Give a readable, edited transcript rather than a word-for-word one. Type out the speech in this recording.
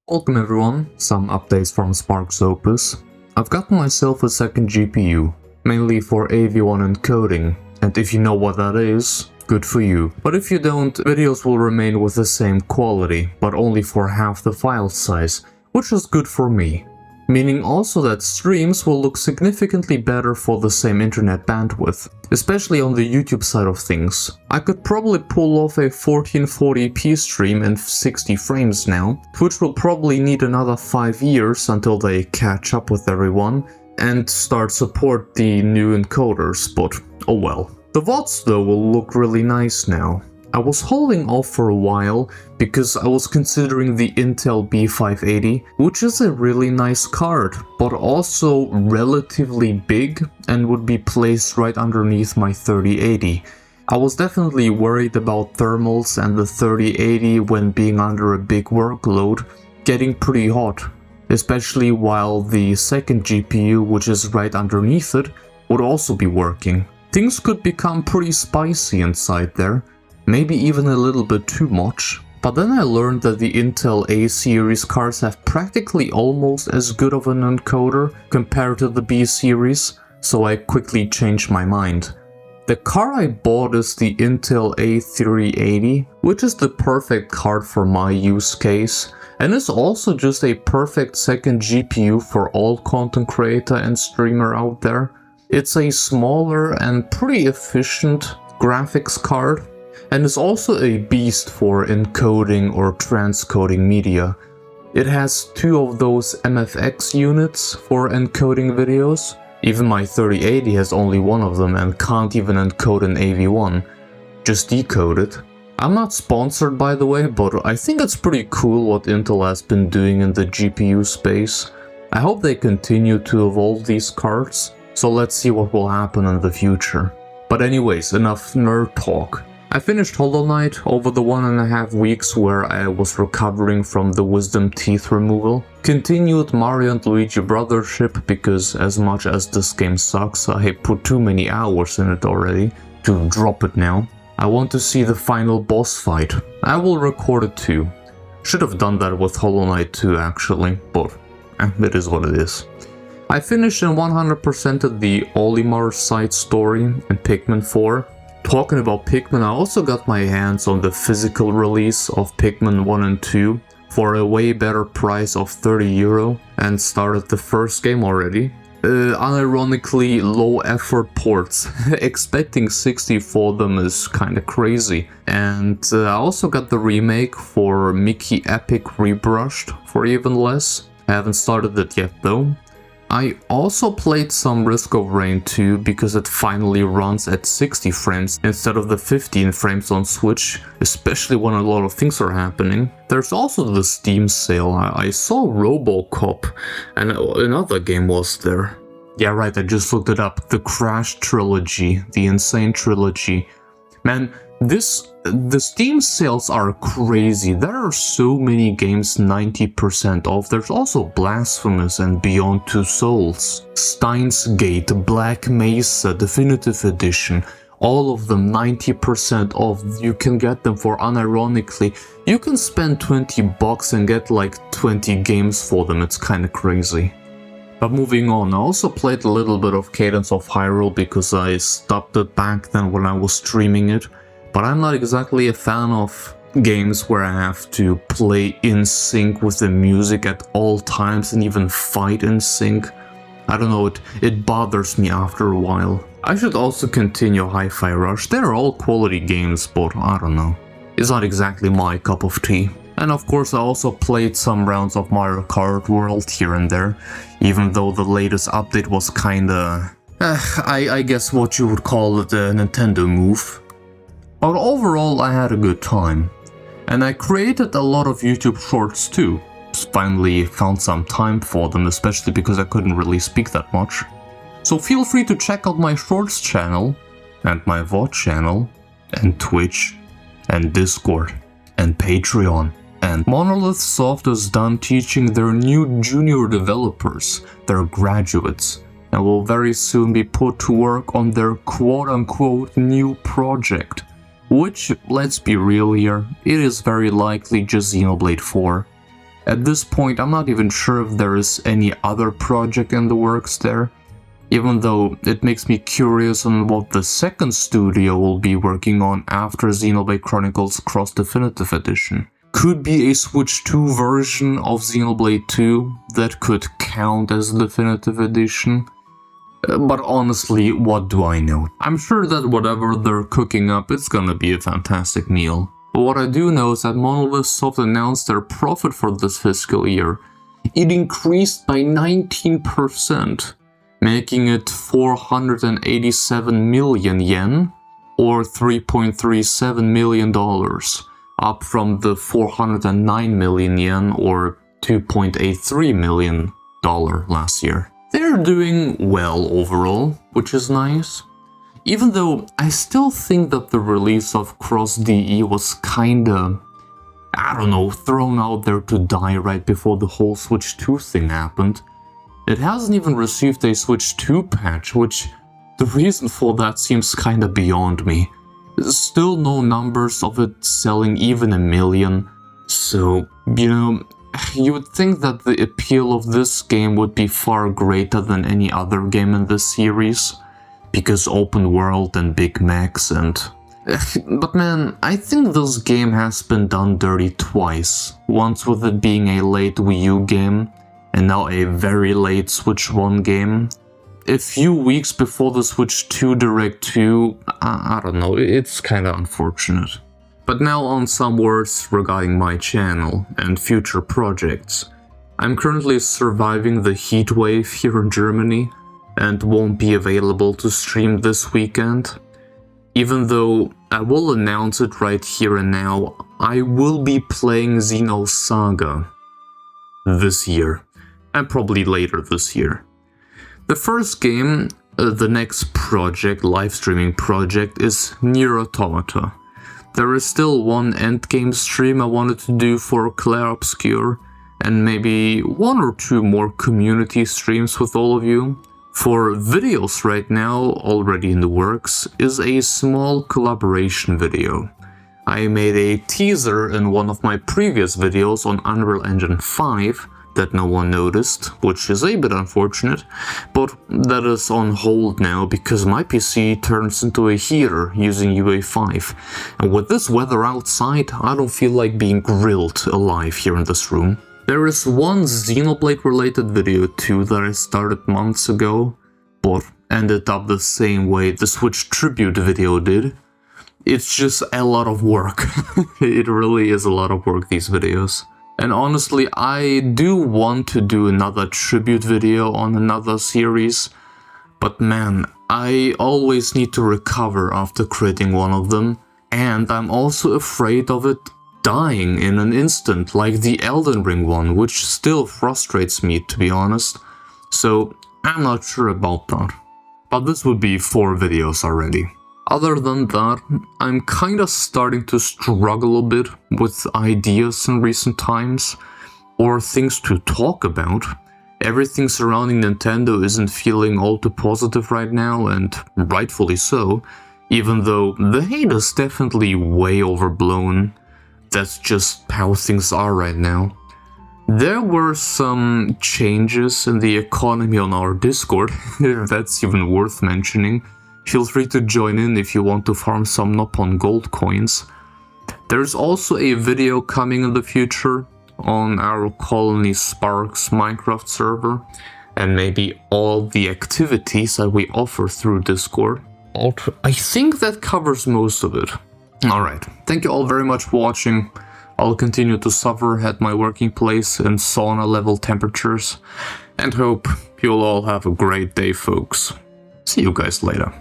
Welcome everyone, some updates from SparksOpus. I've gotten myself a second GPU, mainly for AV1 encoding, and if you know what that is, good for you. But if you don't, videos will remain with the same quality, but only for half the file size, which is good for me. Meaning also that streams will look significantly better for the same internet bandwidth, especially on the YouTube side of things. I could probably pull off a 1440p stream in 60 frames now, which will probably need another 5 years until they catch up with everyone and start support the new encoders, but oh well. The VODs though will look really nice now. I was holding off for a while because I was considering the Intel B580, which is a really nice card, but also relatively big and would be placed right underneath my 3080. I was definitely worried about thermals and the 3080 when being under a big workload getting pretty hot, especially while the second GPU, which is right underneath it, would also be working. Things could become pretty spicy inside there. Maybe even a little bit too much. But then I learned that the Intel A series cards have practically almost as good of an encoder compared to the B series, so I quickly changed my mind. The card I bought is the Intel A380, which is the perfect card for my use case, and is also just a perfect second GPU for all content creator and streamer out there. It's a smaller and pretty efficient graphics card, and is also a beast for encoding or transcoding media. It has 2 of those MFX units for encoding videos. Even my 3080 has only 1 of them and can't even encode an AV1, just decode it. I'm not sponsored by the way, but I think it's pretty cool what Intel has been doing in the GPU space. I hope they continue to evolve these cards, so let's see what will happen in the future. But anyways, enough nerd talk. I finished Hollow Knight over the 1.5 weeks where I was recovering from the wisdom teeth removal. Continued Mario Luigi Brothership because as much as this game sucks, I put too many hours in it already to drop it now. I want to see the final boss fight. I will record it too. Should have done that with Hollow Knight too actually, but it is what it is. I finished and 100%ed the Olimar side story in Pikmin 4. Talking about Pikmin, I also got my hands on the physical release of Pikmin 1 and 2 for a way better price of €30 and started the first game already. Unironically low effort ports, expecting 60 for them is kinda crazy. And I also got the remake for Mickey Epic Rebrushed for even less. I haven't started it yet though. I also played some Risk of Rain 2 because it finally runs at 60 frames instead of the 15 frames on Switch, especially when a lot of things are happening. There's also the Steam sale. I saw RoboCop and another game was there. Yeah right, I just looked it up. The Crash Trilogy, the Insane Trilogy. Man, the Steam sales are crazy. There are so many games 90% off. There's also Blasphemous and Beyond Two Souls, Steins Gate, Black Mesa Definitive Edition. All of them 90% off. You can get them for unironically. You can spend $20 and get like 20 games for them. It's kinda crazy. But moving on, I also played a little bit of Cadence of Hyrule because I stopped it back then when I was streaming it. But I'm not exactly a fan of games where I have to play in sync with the music at all times and even fight in sync. I don't know, it bothers me after a while. I should also continue Hi-Fi Rush. They're all quality games, but I don't know. It's not exactly my cup of tea. And of course I also played some rounds of Mario Kart World here and there, even though the latest update was kinda... I guess what you would call it a Nintendo move. But overall I had a good time. And I created a lot of YouTube shorts too. Just finally found some time for them, especially because I couldn't really speak that much. So feel free to check out my shorts channel, and my VOD channel, and Twitch, and Discord, and Patreon. And Monolith Soft is done teaching their new junior developers, their graduates, and will very soon be put to work on their quote-unquote new project. Which, let's be real here, it is very likely just Xenoblade 4. At this point, I'm not even sure if there is any other project in the works there, even though it makes me curious on what the second studio will be working on after Xenoblade Chronicles Cross Definitive Edition. Could be a Switch 2 version of Xenoblade 2 that could count as a definitive edition. But honestly, what do I know? I'm sure that whatever they're cooking up, it's gonna be a fantastic meal. But what I do know is that Monolith Soft announced their profit for this fiscal year. It increased by 19%, making it 487 million yen, or $3.37 million, up from the 409 million yen, or $2.83 million last year. They're doing well overall, which is nice. Even though I still think that the release of Cross DE was kinda, I don't know, thrown out there to die right before the whole Switch 2 thing happened. It hasn't even received a Switch 2 patch, which the reason for that seems kinda beyond me. There's still no numbers of it selling even 1 million, so, you know, you would think that the appeal of this game would be far greater than any other game in this series, because open world and big mechs and... But man, I think this game has been done dirty twice, once with it being a late Wii U game, and now a very late Switch 1 game. A few weeks before the Switch 2 Direct 2, I don't know, it's kinda unfortunate. But now on some words regarding my channel and future projects. I'm currently surviving the heatwave here in Germany and won't be available to stream this weekend. Even though I will announce it right here and now, I will be playing Xenosaga this year, and probably later this year. The first game, the next project, live streaming project, is Nier Automata. There is still one endgame stream I wanted to do for Claire Obscure, and maybe 1 or 2 more community streams with all of you. For videos right now, already in the works, is a small collaboration video. I made a teaser in one of my previous videos on Unreal Engine 5 that no one noticed, which is a bit unfortunate, but that is on hold now because my PC turns into a heater using UA5. And with this weather outside, I don't feel like being grilled alive here in this room. There is one Xenoblade related video too that I started months ago, but ended up the same way the Switch tribute video did. It's just a lot of work. It really is a lot of work, these videos. And honestly, I do want to do another tribute video on another series, but man, I always need to recover after creating one of them, and I'm also afraid of it dying in an instant, like the Elden Ring one, which still frustrates me, to be honest, so I'm not sure about that. But this would be 4 videos already. Other than that, I'm kinda starting to struggle a bit with ideas in recent times, or things to talk about. Everything surrounding Nintendo isn't feeling all too positive right now, and rightfully so, even though the hate is definitely way overblown. That's just how things are right now. There were some changes in the economy on our Discord, if that's even worth mentioning. Feel free to join in if you want to farm some Noppon gold coins. There's also a video coming in the future on our Colony Sparks Minecraft server, and maybe all the activities that we offer through Discord. I think that covers most of it. Alright, thank you all very much for watching. I'll continue to suffer at my working place in sauna level temperatures, and hope you'll all have a great day, folks. See you guys later.